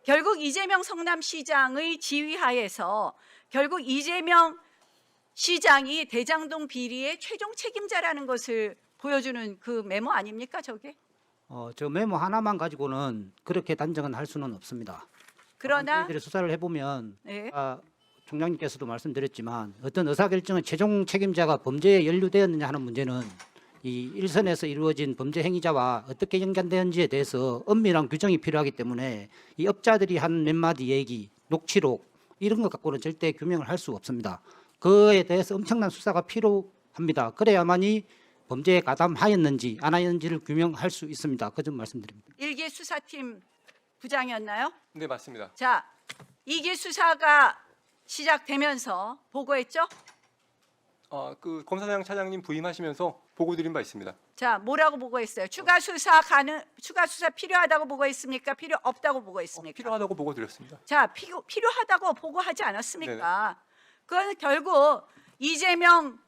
결국 이재명 성남시장의 지휘하에서 결국 이재명 시장이 대장동 비리의 최종 책임자라는 것을 보여주는 그 메모 아닙니까, 저게? 저 메모 하나만 가지고는 그렇게 단정은 할 수는 없습니다. 그러나 저희들이 수사를 해보면 네. 총장님께서도 말씀드렸지만 어떤 의사결정의 최종 책임자가 범죄에 연루되었느냐 하는 문제는 이 일선에서 이루어진 범죄 행위자와 어떻게 연관되었는지에 대해서 엄밀한 규정이 필요하기 때문에 이 업자들이 한 몇 마디 얘기, 녹취록 이런 것 갖고는 절대 규명을 할 수 없습니다. 그에 대해서 엄청난 수사가 필요합니다. 그래야만이 범죄에 가담하였는지 안 하였는지를 규명할 수 있습니다. 그 점 말씀드립니다. 일개 수사팀 부장이었나요? 네, 맞습니다. 자, 이게 수사가 시작되면서 보고했죠? 그 검사장 차장님 부임하시면서 보고 드린 바 있습니다. 자, 뭐라고 보고했어요? 추가 수사 필요하다고 보고했습니까? 필요 없다고 보고했습니까? 필요하다고 보고 드렸습니다. 자, 필요하다고 보고하지 않았습니까? 그건 결국 이재명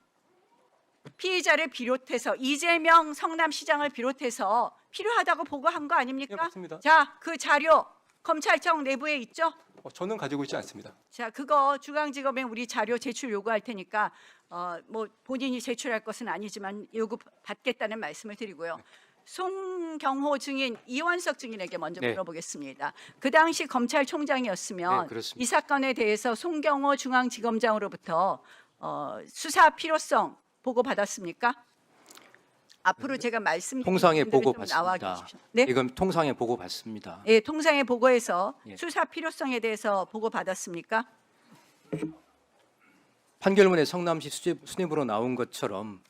피의자를 비롯해서 이재명 성남시장을 비롯해서 필요하다고 보고한 거 아닙니까? 예, 맞습니다. 자, 그 자료 검찰청 내부에 있죠? 저는 가지고 있지 않습니다. 자, 그거 중앙지검에 우리 자료 제출 요구할 테니까 뭐 본인이 제출할 것은 아니지만 요구 받겠다는 말씀을 드리고요. 송경호 증인, 이원석 증인에게 먼저 네. 물어보겠습니다. 그 당시 검찰총장이었으면 네, 그렇습니다. 이 사건에 대해서 송경호 중앙지검장으로부터 수사 필요성 보고 받았습니까? 앞으로 제가 말씀드린 통상에 분들이 보고 좀 나와 받습니다. 계십시오. 네? 이건 통상에 보고 받습니다. 예, 통상에 보고해서 예. 수사 필요성에 대해서 보고 받았습니까? 판결문에 성남시 수뇌부로 나온 것처럼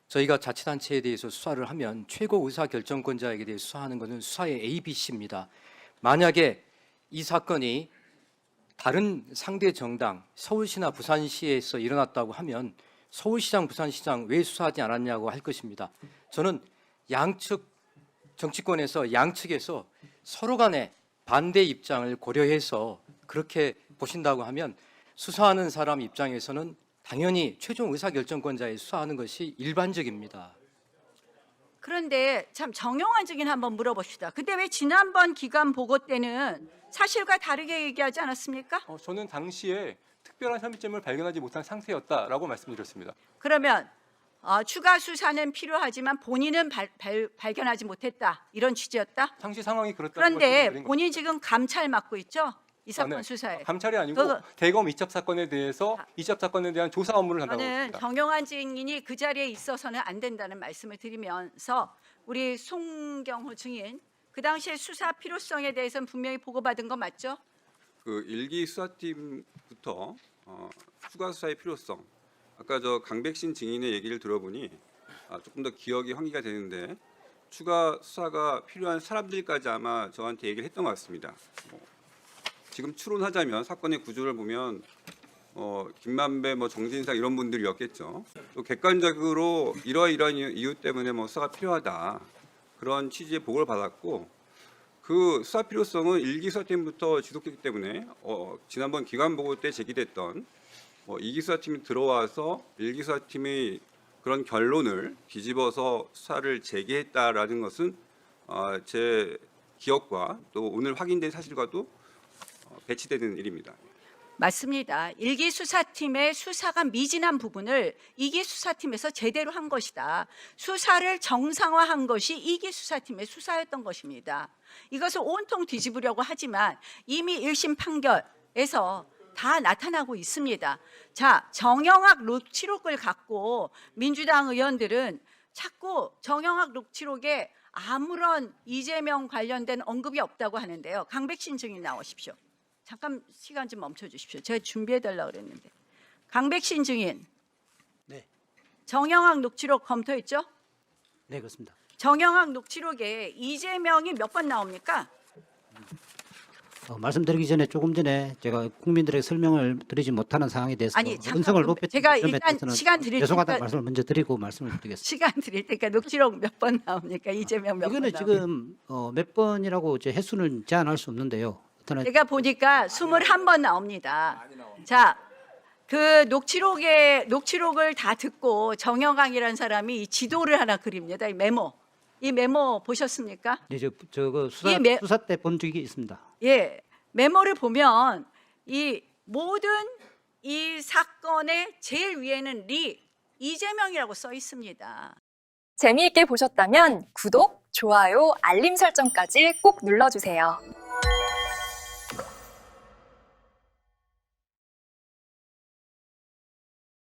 저희가 자치단체에 대해서 수사를 하면 최고 의사결정권자에게 대해 수사하는 것은 수사의 ABC입니다. 만약에 이 사건이 다른 상대 정당 서울시나 부산시에서 일어났다고 하면 서울시장, 부산시장 왜 수사하지 않았냐고 할 것입니다. 저는 양측 정치권에서 양측에서 서로 간의 반대 입장을 고려해서 그렇게 보신다고 하면 수사하는 사람 입장에서는 당연히 최종 의사결정권자에 수사하는 것이 일반적입니다. 그런데 참 정영환 증인 한번 물어봅시다. 근데 왜 지난번 기관 보고 때는 사실과 다르게 얘기하지 않았습니까? 저는 당시에 특별한 혐의점을 발견하지 못한 상태였다라고 말씀드렸습니다. 그러면 추가 수사는 필요하지만 본인은 발견하지 못했다 이런 취지였다? 당시 상황이 그렇다는 그런데 말씀드린 본인 지금 감찰 맡고 있죠? 이 사건 네. 수사에. 감찰이 아니고 그거- 대검 이첩 사건에 대해서 이첩 사건에 대한 조사 업무를 한다고 저는 했습니다. 정영환 증인이 그 자리에 있어서는 안 된다는 말씀을 드리면서 우리 송경호 증인 그 당시에 수사 필요성에 대해서는 분명히 보고받은 거 맞죠? 그 일기 수사팀부터 추가 수사의 필요성. 아까 저 강백신 증인의 얘기를 들어보니 조금 더 기억이 환기가 되는데 추가 수사가 필요한 사람들까지 아마 저한테 얘기를 했던 것 같습니다. 지금 추론하자면 사건의 구조를 보면 김만배, 정진상 이런 분들이었겠죠. 또 객관적으로 이러이러한 이유 때문에 수사가 필요하다 그런 취지의 보고를 받았고 그 수사 필요성은 일기 수사팀부터 지속됐기 때문에 지난번 기관 보고 때 제기됐던 이기 수사팀이 들어와서 일기 수사팀의 그런 결론을 뒤집어서 수사를 재개했다라는 것은 제 기억과 또 오늘 확인된 사실과도 배치되는 일입니다. 맞습니다. 일기 수사팀의 수사가 미진한 부분을 이기 수사팀에서 제대로 한 것이다. 수사를 정상화한 것이 이기 수사팀의 수사였던 것입니다. 이것을 온통 뒤집으려고 하지만 이미 1심 판결에서 다 나타나고 있습니다. 자, 정영학 녹취록을 갖고 민주당 의원들은 자꾸 정영학 녹취록에 아무런 이재명 관련된 언급이 없다고 하는데요. 강백신 증인 나오십시오. 잠깐 시간 좀 멈춰 주십시오. 제가 준비해 달라고 그랬는데. 강백신 증인. 네. 정영학 녹취록 검토했죠? 네, 그렇습니다. 정영학 녹취록에 이재명이 몇 번 나옵니까? 말씀드리기 전에 조금 전에 제가 국민들에게 설명을 드리지 못하는 상황에 대해서 아니, 잠깐, 음성을 높였던 제가 점에 일단 대해서는 시간 드릴 죄송하다는 테니까- 말씀을 먼저 드리고 말씀을 드리겠습니다. 시간 드릴 테니까 녹취록 몇 번 나옵니까? 이재명 몇 번 이거는 나옵니까? 지금 몇 번이라고 이제 횟수는 제한할 수 없는데요. 어떤 제가 보니까 21번 나옵니다. 자, 그 녹취록을 다 듣고 정영학이라는 사람이 이 지도를 하나 그립니다. 이 메모 보셨습니까? 이제 저거 이 매- 수사 때 본 적이 있습니다. 예, 메모를 보면 이 모든 이 사건의 제일 위에는 이재명이라고 써 있습니다. 재미있게 보셨다면 구독, 좋아요, 알림 설정까지 꼭 눌러주세요.